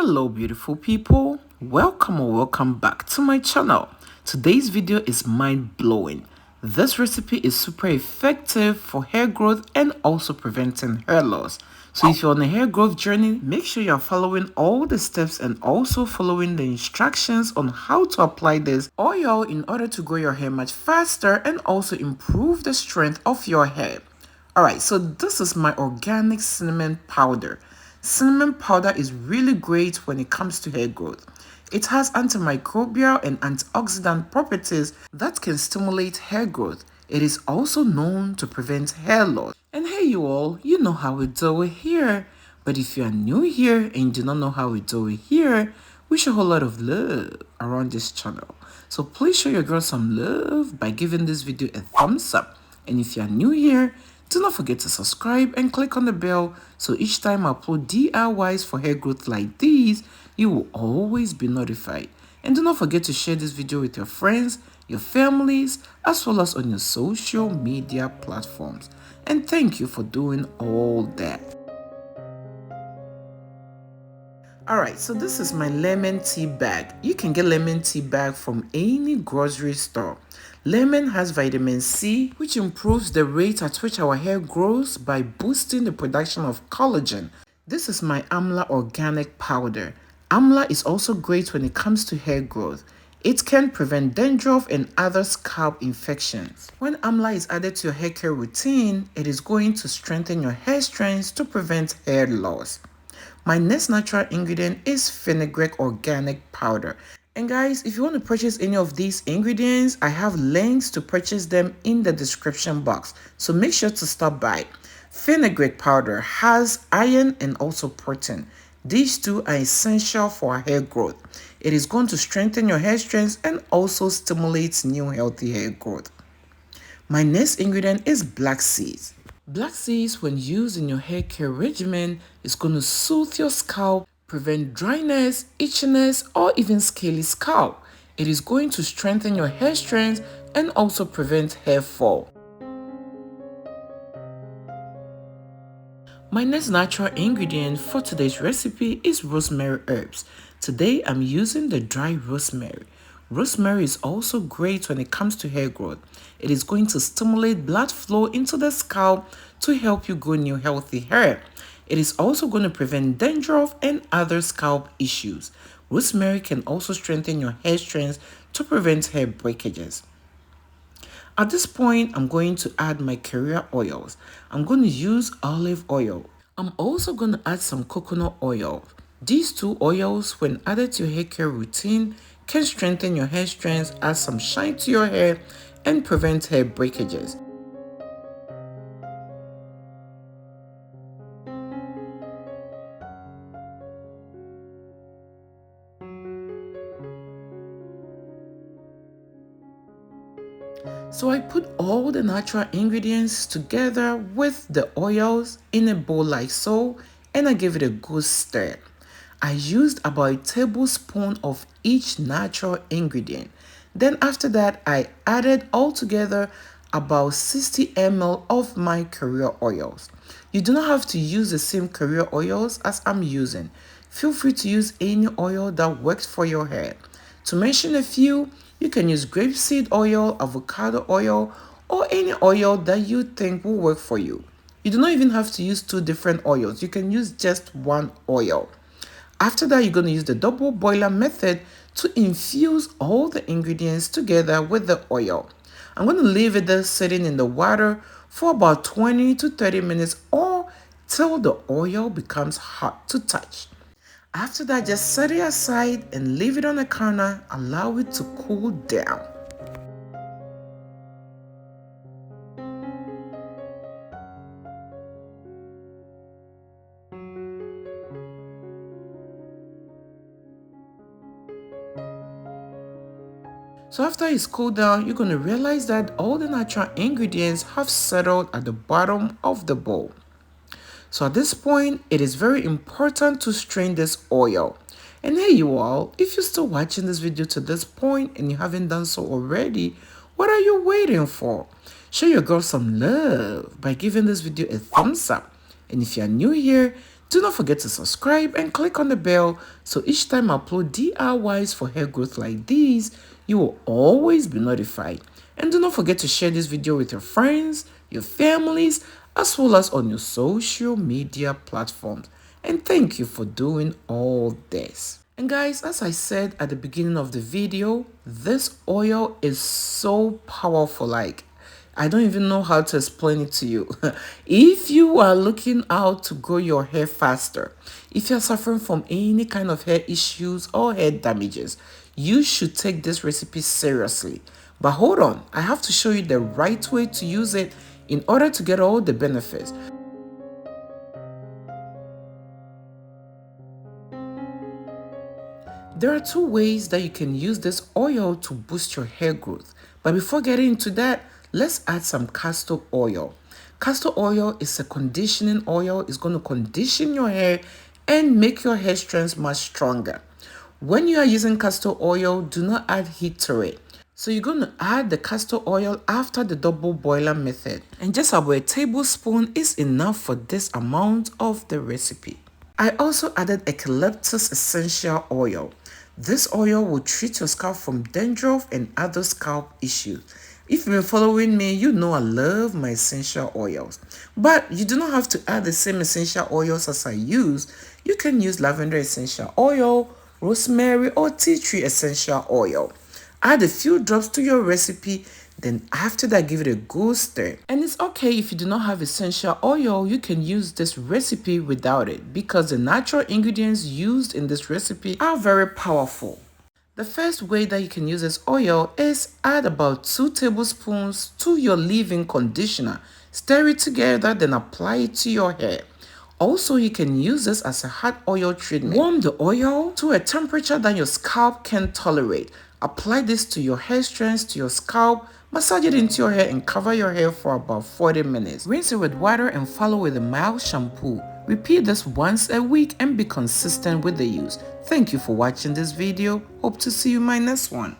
Hello beautiful people, welcome or welcome back to my channel. Today's video is mind-blowing. This recipe is super effective for hair growth and also preventing hair loss. So if you're on a hair growth journey, make sure you're following all the steps and also following the instructions on how to apply this oil in order to grow your hair much faster and also improve the strength of your hair. Alright, so this is my organic cinnamon powder. Cinnamon powder is really great when it comes to hair growth. It has antimicrobial and antioxidant properties that can stimulate hair growth. It is also known to prevent hair loss. And hey you all, you know how we do it here. But if you are new here and you do not know how we do it here, we show a whole lot of love around this channel. So please show your girl some love by giving this video a thumbs up. And if you are new here, do not forget to subscribe and click on the bell so each time I upload DIYs for hair growth like these, you will always be notified. And do not forget to share this video with your friends, your families, as well as on your social media platforms. And thank you for doing all that. Alright, so this is my lemon tea bag. You can get lemon tea bag from any grocery store. Lemon has vitamin C, which improves the rate at which our hair grows by boosting the production of collagen. This is my AMLA organic powder. AMLA is also great when it comes to hair growth. It can prevent dandruff and other scalp infections. When AMLA is added to your hair care routine, it is going to strengthen your hair strands to prevent hair loss. My next natural ingredient is Fenugreek organic powder. And guys, if you want to purchase any of these ingredients, I have links to purchase them in the description box. So make sure to stop by. Fenugreek powder has iron and also protein. These two are essential for hair growth. It is going to strengthen your hair strands and also stimulate new healthy hair growth. My next ingredient is black seeds. Black seeds, when used in your hair care regimen, is going to soothe your scalp, prevent dryness, itchiness, or even scaly scalp. It is going to strengthen your hair strands and also prevent hair fall. My next natural ingredient for today's recipe is rosemary herbs. Today I'm using the dry rosemary. Rosemary is also great when it comes to hair growth. It is going to stimulate blood flow into the scalp to help you grow new healthy hair. It is also going to prevent dandruff and other scalp issues. Rosemary can also strengthen your hair strands to prevent hair breakages. At this point, I'm going to add my carrier oils. I'm going to use olive oil. I'm also going to add some coconut oil. These two oils, when added to your hair care routine, can strengthen your hair strands, add some shine to your hair, and prevent hair breakages. So I put all the natural ingredients together with the oils in a bowl like so, and I gave it a good stir. I used about a tablespoon of each natural ingredient. Then after that, I added altogether about 60 ml of my carrier oils. You do not have to use the same carrier oils as I'm using. Feel free to use any oil that works for your hair. To mention a few, you can use grapeseed oil, avocado oil, or any oil that you think will work for you. You do not even have to use two different oils. You can use just one oil. After that, you're going to use the double boiler method to infuse all the ingredients together with the oil. I'm going to leave it there sitting in the water for about 20 to 30 minutes or till the oil becomes hot to touch. After that, just set it aside and leave it on the counter. Allow it to cool down. So after it's cooled down, you're going to realize that all the natural ingredients have settled at the bottom of the bowl. So at this point, it is very important to strain this oil. And hey you all, if you're still watching this video to this point and you haven't done so already, what are you waiting for? Show your girl some love by giving this video a thumbs up. And if you're new here, Do not forget to subscribe and click on the bell so each time I upload DIYs for hair growth like these, you will always be notified. And do not forget to share this video with your friends, your families, as well as on your social media platforms. And thank you for doing all this. And guys, as I said at the beginning of the video, this oil is so powerful, like I don't even know how to explain it to you. If you are looking out to grow your hair faster, if you're suffering from any kind of hair issues or hair damages, you should take this recipe seriously. But hold on, I have to show you the right way to use it in order to get all the benefits. There are two ways that you can use this oil to boost your hair growth. But before getting into that, let's add some castor oil. Castor oil is a conditioning oil. It's going to condition your hair and make your hair strands much stronger. When you are using castor oil, do not add heat to it. So you're going to add the castor oil after the double boiler method. And just about a tablespoon is enough for this amount of the recipe. I also added eucalyptus essential oil. This oil will treat your scalp from dandruff and other scalp issues. If you've been following me, you know I love my essential oils. But you do not have to add the same essential oils as I use. You can use lavender essential oil, rosemary or tea tree essential oil. Add a few drops to your recipe, then after that give it a good stir. And it's okay if you do not have essential oil, you can use this recipe without it because the natural ingredients used in this recipe are very powerful. The first way that you can use this oil is add about 2 tablespoons to your leave-in conditioner. Stir it together, then apply it to your hair. Also, you can use this as a hot oil treatment. Warm the oil to a temperature that your scalp can tolerate. Apply this to your hair strands, to your scalp, massage it into your hair and cover your hair for about 40 minutes. Rinse it with water and follow with a mild shampoo. Repeat this once a week and be consistent with the use. Thank you for watching this video. Hope to see you in my next one.